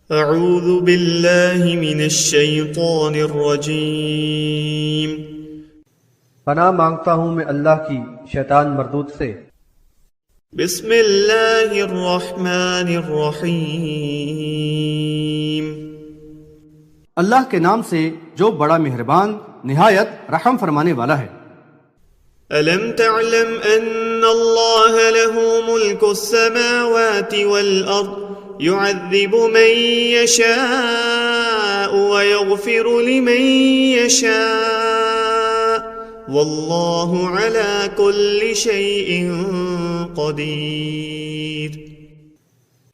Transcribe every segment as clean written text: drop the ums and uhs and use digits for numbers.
اعوذ باللہ من الشیطان الرجیم، پناہ مانگتا ہوں میں اللہ کی شیطان مردود سے۔ بسم اللہ الرحمن الرحیم، اللہ کے نام سے جو بڑا مہربان نہایت رحم فرمانے والا ہے۔ الم تعلم ان اللہ له ملک السماوات والارض يعذب من يشاء ويغفر لمن يشاء واللہ علی کل شیء قدیر۔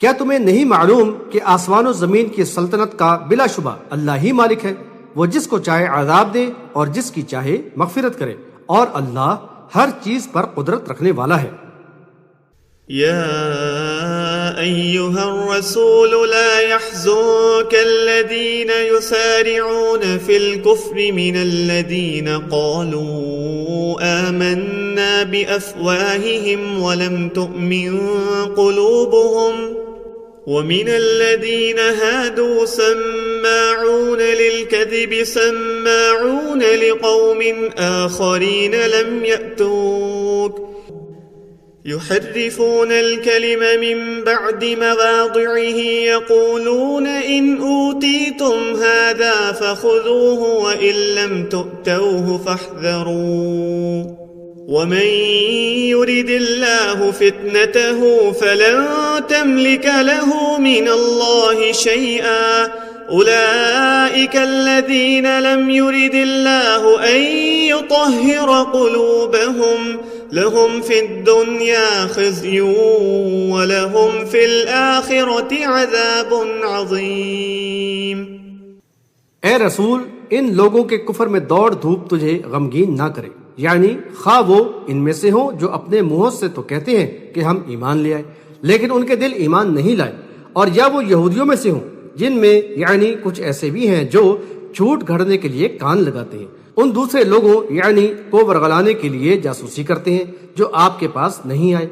کیا تمہیں نہیں معلوم کہ آسمان و زمین کی سلطنت کا بلا شبہ اللہ ہی مالک ہے؟ وہ جس کو چاہے عذاب دے اور جس کی چاہے مغفرت کرے، اور اللہ ہر چیز پر قدرت رکھنے والا ہے۔ یا ایہا الرسول لا يحزنك الذین یسارعون فی الكفر من الذین قالوا آمنا بأفواہہم ولم تؤمن قلوبہم ومن الذين هادوا سماعون للكذب سماعون لقوم آخرين لم يأتوك يحرفون الكلم من بعد مواضعه يقولون إن أوتيتم هذا فخذوه وإن لم تؤتوه فاحذروا ومن يرد الله فتنته فلن تملك له من الله شيئا أولئك الذين لم يرد الله أن يطهر قلوبهم لهم في الدنيا خزي ولهم في الآخرة عذاب عظيم۔ اے رسول، ان لوگوں کے کفر میں دوڑ دھوپ تجھے غمگین نہ کرے، یعنی خواہ وہ ان میں سے ہوں جو اپنے منہوں سے تو کہتے ہیں کہ ہم ایمان لے آئے لیکن ان کے دل ایمان نہیں لائے، اور یا وہ یہودیوں میں سے ہوں جن میں یعنی کچھ ایسے بھی ہیں جو جھوٹ گھڑنے کے لیے کان لگاتے ہیں، ان دوسرے لوگوں یعنی کو ورغلانے کے لیے جاسوسی کرتے ہیں جو آپ کے پاس نہیں آئے،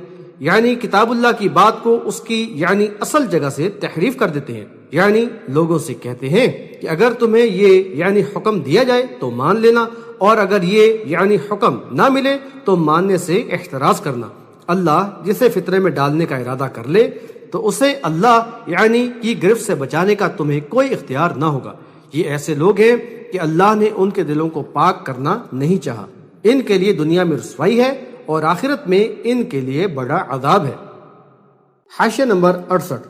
یعنی کتاب اللہ کی بات کو اس کی یعنی اصل جگہ سے تحریف کر دیتے ہیں، یعنی لوگوں سے کہتے ہیں کہ اگر تمہیں یہ یعنی حکم دیا جائے تو مان لینا، اور اگر یہ یعنی حکم نہ ملے تو ماننے سے احتراز کرنا۔ اللہ جسے فطرے میں ڈالنے کا ارادہ کر لے تو اسے اللہ یعنی کی گرفت سے بچانے کا تمہیں کوئی اختیار نہ ہوگا۔ یہ ایسے لوگ ہیں کہ اللہ نے ان کے دلوں کو پاک کرنا نہیں چاہا، ان کے لیے دنیا میں رسوائی ہے اور آخرت میں ان کے لیے بڑا عذاب ہے۔ حاشیہ نمبر 68۔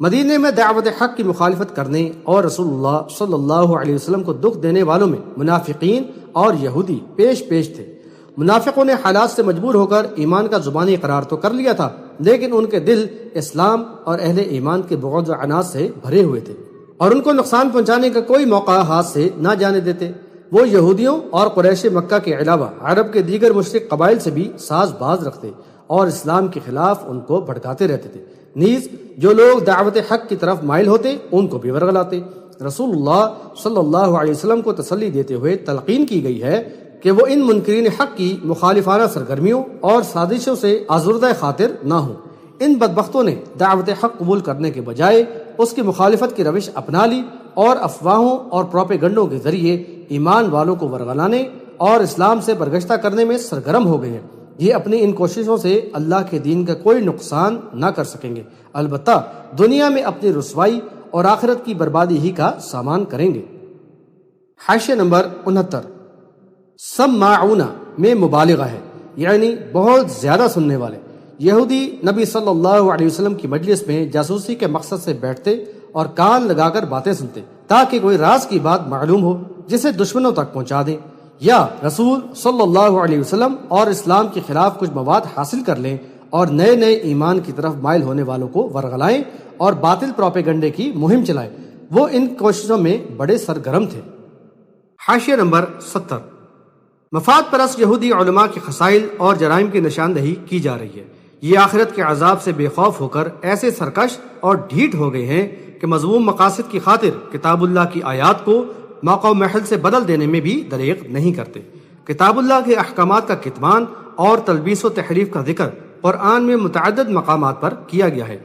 مدینے میں دعوت حق کی مخالفت کرنے اور رسول اللہ صلی اللہ علیہ وسلم کو دکھ دینے والوں میں منافقین اور یہودی پیش تھے۔ منافقوں نے حالات سے مجبور ہو کر ایمان کا زبانی اقرار تو کر لیا تھا، لیکن ان کے دل اسلام اور اہل ایمان کے بغض و عناد سے بھرے ہوئے تھے اور ان کو نقصان پہنچانے کا کوئی موقع ہاتھ سے نہ جانے دیتے۔ وہ یہودیوں اور قریش مکہ کے علاوہ عرب کے دیگر مشرک قبائل سے بھی ساز باز رکھتے اور اسلام کے خلاف ان کو بھڑکاتے رہتے تھے، نیز جو لوگ دعوت حق کی طرف مائل ہوتے ان کو بھی ورغلاتے۔ رسول اللہ صلی اللہ علیہ وسلم کو تسلی دیتے ہوئے تلقین کی گئی ہے کہ وہ ان منکرین حق کی مخالفانہ سرگرمیوں اور سازشوں سے آزردہ خاطر نہ ہوں۔ ان بدبختوں نے دعوت حق قبول کرنے کے بجائے اس کی مخالفت کی روش اپنا لی اور افواہوں اور پروپیگنڈوں کے ذریعے ایمان والوں کو ورغلانے اور اسلام سے برگشتہ کرنے میں سرگرم ہو گئے ہیں۔ یہ اپنی ان کوششوں سے اللہ کے دین کا کوئی نقصان نہ کر سکیں گے، البتہ دنیا میں اپنی رسوائی اور آخرت کی بربادی ہی کا سامان کریں گے۔ حاشیہ نمبر 69۔ سماعون میں مبالغہ ہے، یعنی بہت زیادہ سننے والے۔ یہودی نبی صلی اللہ علیہ وسلم کی مجلس میں جاسوسی کے مقصد سے بیٹھتے اور کان لگا کر باتیں سنتے تاکہ کوئی راز کی بات معلوم ہو جسے دشمنوں تک پہنچا دیں، یا رسول صلی اللہ علیہ وسلم اور اسلام کے خلاف کچھ مواد حاصل کر لیں اور نئے ایمان کی طرف مائل ہونے والوں کو ورغلائیں اور باطل پروپیگنڈے کی مہم چلائیں۔ وہ ان کوششوں میں بڑے سرگرم تھے۔ حاشیہ نمبر 70۔ مفاد پرست یہودی علماء کے خسائل اور جرائم کی نشاندہی کی جا رہی ہے۔ یہ آخرت کے عذاب سے بے خوف ہو کر ایسے سرکش اور ڈھیٹ ہو گئے ہیں کہ مذموم مقاصد کی خاطر کتاب اللہ کی آیات کو موقع و محل سے بدل دینے میں بھی دریغ نہیں کرتے۔ کتاب اللہ کے احکامات کا کتمان اور تلبیس و تحریف کا ذکر قرآن میں متعدد مقامات پر کیا گیا ہے۔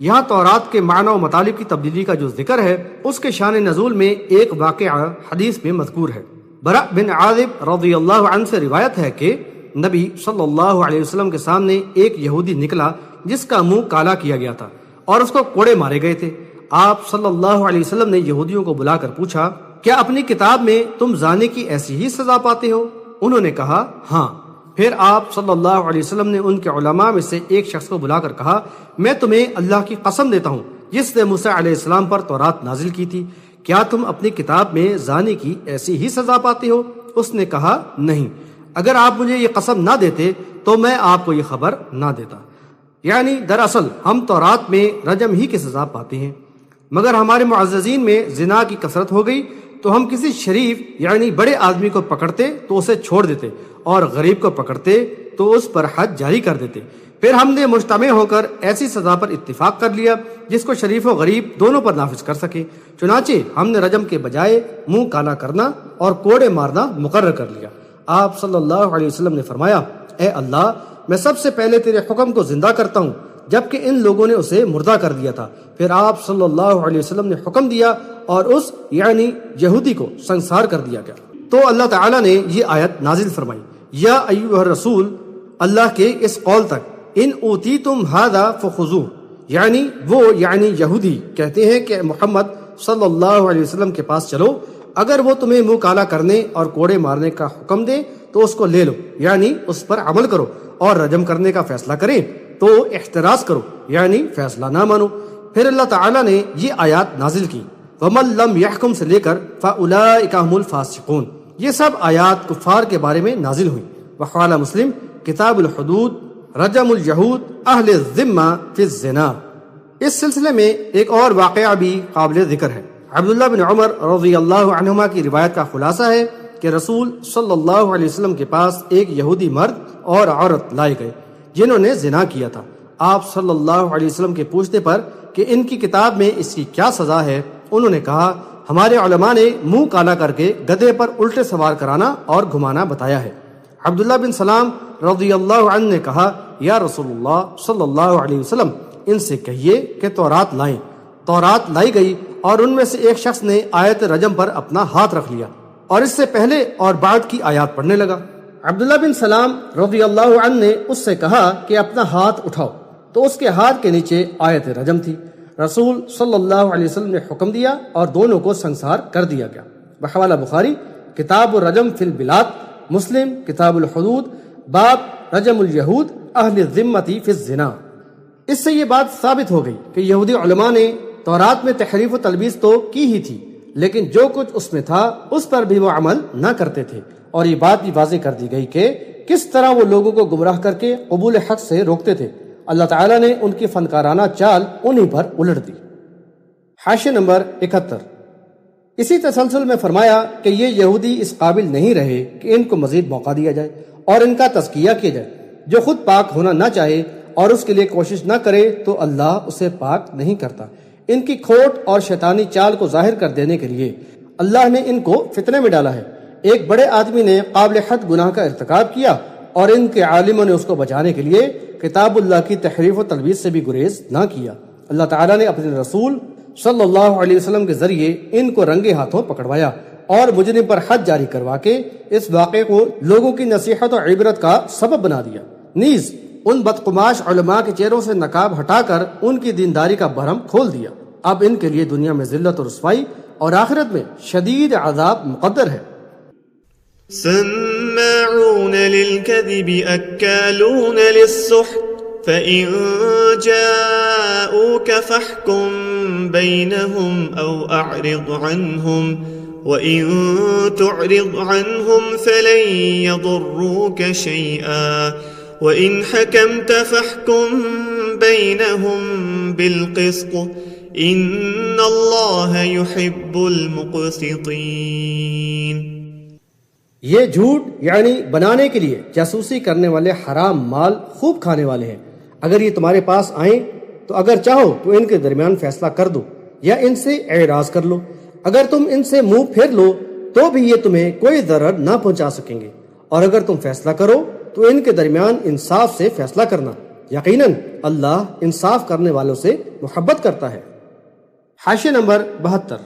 یہاں تورات کے معنی و مطالب کی تبدیلی کا جو ذکر ہے اس کے شان نزول میں ایک واقعہ حدیث میں مذکور ہے۔ برا بن عازب رضی اللہ عنہ سے روایت ہے کہ نبی صلی اللہ علیہ وسلم کے سامنے ایک یہودی نکلا جس کا منہ کالا کیا گیا تھا اور اس کو کوڑے مارے گئے تھے۔ آپ صلی اللہ علیہ وسلم نے یہودیوں کو بلا کر پوچھا، کیا اپنی کتاب میں تم زانی کی ایسی ہی سزا پاتے ہو؟ انہوں نے کہا ہاں۔ پھر آپ صلی اللہ علیہ وسلم نے ان کے علماء میں سے ایک شخص کو بلا کر کہا، میں تمہیں اللہ کی قسم دیتا ہوں جس نے موسیٰ علیہ السلام پر تورات نازل کی تھی، کیا تم اپنی کتاب میں زانی کی ایسی ہی سزا پاتے ہو؟ اس نے کہا نہیں، اگر آپ مجھے یہ قسم نہ دیتے تو میں آپ کو یہ خبر نہ دیتا۔ یعنی دراصل ہم تورات میں رجم ہی کی سزا پاتے ہیں، مگر ہمارے معززین میں زنا کی کثرت ہو گئی تو ہم کسی شریف یعنی بڑے آدمی کو پکڑتے تو اسے چھوڑ دیتے، اور غریب کو پکڑتے تو اس پر حد جاری کر دیتے۔ پھر ہم نے مجتمع ہو کر ایسی سزا پر اتفاق کر لیا جس کو شریف و غریب دونوں پر نافذ کر سکے، چنانچہ ہم نے رجم کے بجائے منہ کالا کرنا اور کوڑے مارنا مقرر کر لیا۔ آپ صلی اللہ علیہ وسلم نے فرمایا، اے اللہ، میں سب سے پہلے تیرے حکم کو زندہ کرتا ہوں، جبکہ ان لوگوں نے اسے مردہ کر دیا تھا۔ پھر آپ صلی اللہ علیہ وسلم نے حکم دیا اور اس یعنی یہودی کو سنسار کر دیا گیا۔ تو اللہ تعالیٰ نے یہ آیت نازل فرمائی، یا ایھا الرسول، اللہ کے اس قول تک، ان اوتیتم ھذا فخذوہ، یعنی وہ یعنی یہودی کہتے ہیں کہ محمد صلی اللہ علیہ وسلم کے پاس چلو، اگر وہ تمہیں منہ کالا کرنے اور کوڑے مارنے کا حکم دے تو اس کو لے لو، یعنی اس پر عمل کرو، اور رجم کرنے کا فیصلہ کریں تو احتراز کرو، یعنی فیصلہ نہ مانو۔ پھر اللہ تعالیٰ نے یہ آیات نازل کی، وَمَن لَّمْ يَحْكُمْ سے لے کر فَأُولَٰئِكَ هُمُ الْفَاسِقُونَ، یہ سب آیات کفار کے بارے میں نازل ہوئیں۔ وقال مسلم کتاب الحدود رجم الیہود اہل الذمہ فی الزنا۔ اس سلسلے میں ایک اور واقعہ بھی قابل ذکر ہے۔ عبداللہ بن عمر رضی اللہ عنہما کی روایت کا خلاصہ ہے کہ رسول صلی اللہ علیہ وسلم کے پاس ایک یہودی مرد اور عورت لائے گئے جنہوں نے زنا کیا تھا۔ آپ صلی اللہ علیہ وسلم کے پوچھنے پر کہ ان کی کتاب میں اس کی کیا سزا ہے، انہوں نے کہا، ہمارے علماء نے منہ کالا کر کے گدھے پر الٹے سوار کرانا اور گھمانا بتایا ہے۔ عبداللہ بن سلام رضی اللہ عنہ نے کہا، یا رسول اللہ صلی اللہ علیہ وسلم، ان سے کہیے کہ تورات لائیں۔ تورات لائی گئی اور ان میں سے ایک شخص نے آیت رجم پر اپنا ہاتھ رکھ لیا اور اس سے پہلے اور بعد کی آیات پڑھنے لگا۔ عبداللہ بن سلام رضی اللہ عنہ نے اس سے کہا کہ اپنا ہاتھ اٹھاؤ، تو اس کے ہاتھ کے نیچے آیت رجم تھی۔ رسول صلی اللہ علیہ وسلم نے حکم دیا اور دونوں کو سنسار کر دیا گیا۔ بحوالہ بخاری کتاب الرجم فی البلاد، مسلم کتاب الحدود، باب رجم الیہود اہل الذمۃ فی الزنا۔ اس سے یہ بات ثابت ہو گئی کہ یہودی علماء نے تورات میں تحریف و تلبیس تو کی ہی تھی، لیکن جو کچھ اس میں تھا اس پر بھی وہ عمل نہ کرتے تھے، اور یہ بات بھی واضح کر دی گئی کہ کس طرح وہ لوگوں کو گمراہ کر کے قبول حق سے روکتے تھے۔ اللہ تعالیٰ نے ان کی فنکارانہ چال انہی پر الٹ دی۔ حاشیہ نمبر 71۔ اسی تسلسل میں فرمایا کہ یہ یہودی اس قابل نہیں رہے کہ ان کو مزید موقع دیا جائے اور ان کا تزکیہ کیا جائے۔ جو خود پاک ہونا نہ چاہے اور اس کے لیے کوشش نہ کرے تو اللہ اسے پاک نہیں کرتا۔ ان کی کھوٹ اور شیطانی چال کو ظاہر کر دینے کے لیے اللہ نے ان کو فتنے میں ڈالا ہے۔ ایک بڑے آدمی نے قابل حد گناہ کا ارتکاب کیا اور ان کے عالموں نے اس کو بچانے کے لیے کتاب اللہ کی تحریف و تلبیس سے بھی گریز نہ کیا۔ اللہ تعالیٰ نے اپنے رسول صلی اللہ علیہ وسلم کے ذریعے ان کو رنگے ہاتھوں پکڑوایا اور مجرم پر حد جاری کروا کے اس واقعے کو لوگوں کی نصیحت و عبرت کا سبب بنا دیا۔ نیز ان بدقماش علماء کے چہروں سے نقاب ہٹا کر ان کی دینداری کا بھرم کھول دیا۔ اب ان کے لیے دنیا میں ذلت و رسوائی اور آخرت میں شدید عذاب مقدر ہے۔ سماعون للكذب أكالون للسحت فإن جاءوك فاحكم بينهم أو أعرض عنهم وإن تعرض عنهم فلن يضروك شيئا وإن حكمت فاحكم بينهم بالقسط إن الله يحب المقسطين۔ یہ جھوٹ یعنی بنانے کے لیے جاسوسی کرنے والے حرام مال خوب کھانے والے ہیں۔ اگر یہ تمہارے پاس آئیں تو اگر چاہو تو ان کے درمیان فیصلہ کر دو یا ان سے اعراض کر لو۔ اگر تم ان سے منہ پھیر لو تو بھی یہ تمہیں کوئی ضرر نہ پہنچا سکیں گے، اور اگر تم فیصلہ کرو تو ان کے درمیان انصاف سے فیصلہ کرنا، یقیناً اللہ انصاف کرنے والوں سے محبت کرتا ہے۔ حاشیہ نمبر 72۔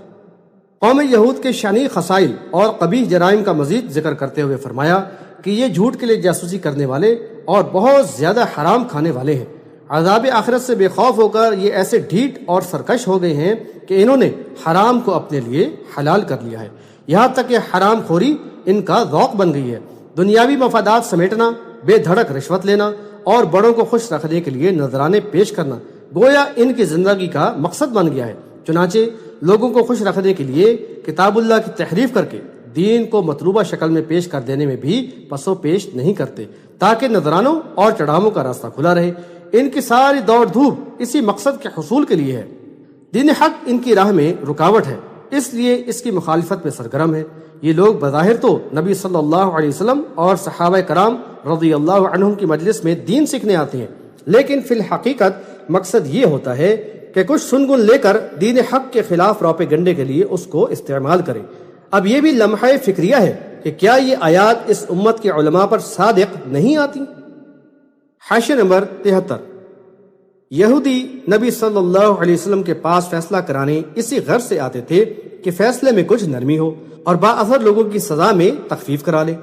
قوم یہود کے شانی خسائل اور قبیح جرائم کا مزید ذکر کرتے ہوئے فرمایا کہ یہ جھوٹ کے لیے جاسوسی کرنے والے اور بہت زیادہ حرام کھانے والے ہیں۔ عذاب آخرت سے بے خوف ہو کر یہ ایسے ڈھیٹ اور سرکش ہو گئے ہیں کہ انہوں نے حرام کو اپنے لیے حلال کر لیا ہے، یہاں تک کہ حرام خوری ان کا ذوق بن گئی ہے۔ دنیاوی مفادات سمیٹنا، بے دھڑک رشوت لینا اور بڑوں کو خوش رکھنے کے لیے نذرانے پیش کرنا گویا ان کی زندگی کا مقصد بن گیا ہے۔ چنانچہ لوگوں کو خوش رکھنے کے لیے کتاب اللہ کی تحریف کر کے دین کو مطلوبہ شکل میں پیش کر دینے میں بھی پس و پیش نہیں کرتے تاکہ نذرانوں اور چڑھاووں کا راستہ کھلا رہے۔ ان کی ساری دوڑ دھوپ اسی مقصد کے حصول کے لیے ہے۔ دین حق ان کی راہ میں رکاوٹ ہے، اس لیے اس کی مخالفت میں سرگرم ہے۔ یہ لوگ بظاہر تو نبی صلی اللہ علیہ وسلم اور صحابہ کرام رضی اللہ عنہم کی مجلس میں دین سیکھنے آتے ہیں، لیکن فی الحقیقت مقصد یہ ہوتا ہے کہ کچھ سنگن لے کر دین حق کے خلاف روپے کے لیے اس کو استعمال کریں۔ اب یہ بھی لمحہ فکریہ ہے کہ کیا یہ آیات اس امت کے علماء پر صادق نہیں آتی؟ حاشیہ نمبر 73۔ یہودی نبی صلی اللہ علیہ وسلم کے پاس فیصلہ کرانے اسی غرض سے آتے تھے کہ فیصلے میں کچھ نرمی ہو اور بااثر لوگوں کی سزا میں تخفیف کرا لے۔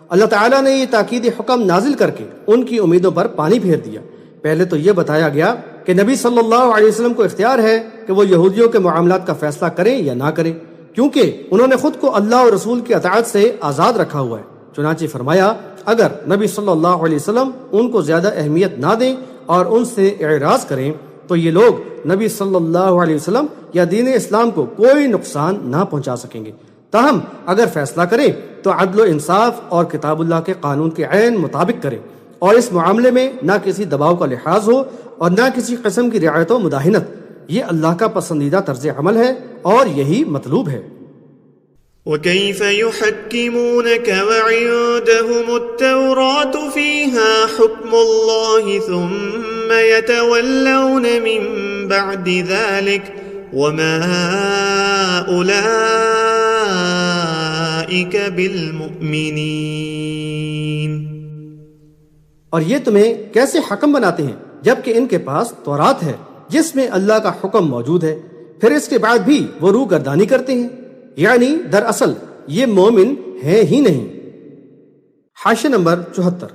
اللہ تعالیٰ نے یہ تاکید حکم نازل کر کے ان کی امیدوں پر پانی پھیر دیا۔ پہلے تو یہ بتایا گیا کہ نبی صلی اللہ علیہ وسلم کو اختیار ہے کہ وہ یہودیوں کے معاملات کا فیصلہ کریں یا نہ کریں، کیونکہ انہوں نے خود کو اللہ اور رسول کی اطاعت سے آزاد رکھا ہوا ہے۔ چنانچہ فرمایا اگر نبی صلی اللہ علیہ وسلم ان کو زیادہ اہمیت نہ دیں اور ان سے اعراض کریں تو یہ لوگ نبی صلی اللہ علیہ وسلم یا دین اسلام کو کوئی نقصان نہ پہنچا سکیں گے۔ تاہم اگر فیصلہ کریں تو عدل و انصاف اور کتاب اللہ کے قانون کے عین مطابق کریں، اور اس معاملے میں نہ کسی دباؤ کا لحاظ ہو اور نہ کسی قسم کی رعایت و مداہنت۔ یہ اللہ کا پسندیدہ طرز عمل ہے اور یہی مطلوب ہے۔ وَكَيْفَ يُحَكِّمُونَكَ وَعِندَهُمُ التَّوْرَاةُ فِيهَا حُكْمُ اللَّهِ ثُمَّ يَتَوَلَّوْنَ مِن بَعْدِ ذَلِكَ وَمَا أُولَئِكَ بِالْمُؤْمِنِينَ۔ اور یہ تمہیں کیسے حکم بناتے ہیں جبکہ ان کے پاس تورات ہے جس میں اللہ کا حکم موجود ہے، پھر اس کے بعد بھی وہ روح گردانی کرتے ہیں، یعنی دراصل یہ مومن ہیں ہی نہیں۔ حاشیہ نمبر 74۔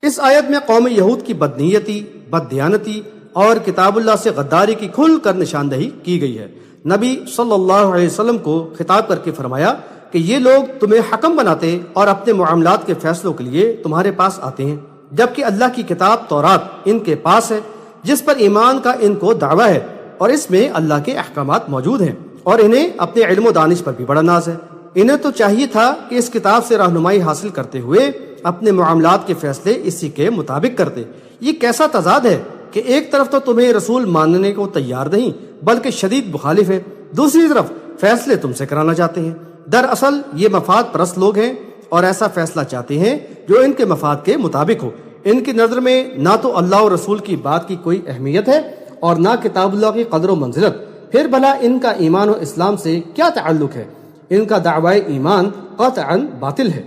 اس آیت میں قوم یہود کی بدنیتی، بددیانتی اور کتاب اللہ سے غداری کی کھل کر نشاندہی کی گئی ہے۔ نبی صلی اللہ علیہ وسلم کو خطاب کر کے فرمایا کہ یہ لوگ تمہیں حکم بناتے اور اپنے معاملات کے فیصلوں کے لیے تمہارے پاس آتے ہیں، جبکہ اللہ کی کتاب تورات ان کے پاس ہے جس پر ایمان کا ان کو دعویٰ ہے، اور اس میں اللہ کے احکامات موجود ہیں، اور انہیں اپنے علم و دانش پر بھی بڑا ناز ہے۔ انہیں تو چاہیے تھا کہ اس کتاب سے رہنمائی حاصل کرتے ہوئے اپنے معاملات کے فیصلے اسی کے مطابق کرتے۔ یہ کیسا تضاد ہے کہ ایک طرف تو تمہیں رسول ماننے کو تیار نہیں بلکہ شدید مخالف ہے، دوسری طرف فیصلے تم سے کرانا چاہتے ہیں۔ دراصل یہ مفاد پرست لوگ ہیں اور ایسا فیصلہ چاہتے ہیں جو ان کے مفاد کے مطابق ہو۔ ان کی نظر میں نہ تو اللہ اور رسول کی بات کی کوئی اہمیت ہے اور نہ کتاب اللہ کی قدر و منزلت، پھر بھلا ان کا ایمان و اسلام سے کیا تعلق ہے؟ ان کا دعوی ایمان قطعاً باطل ہے۔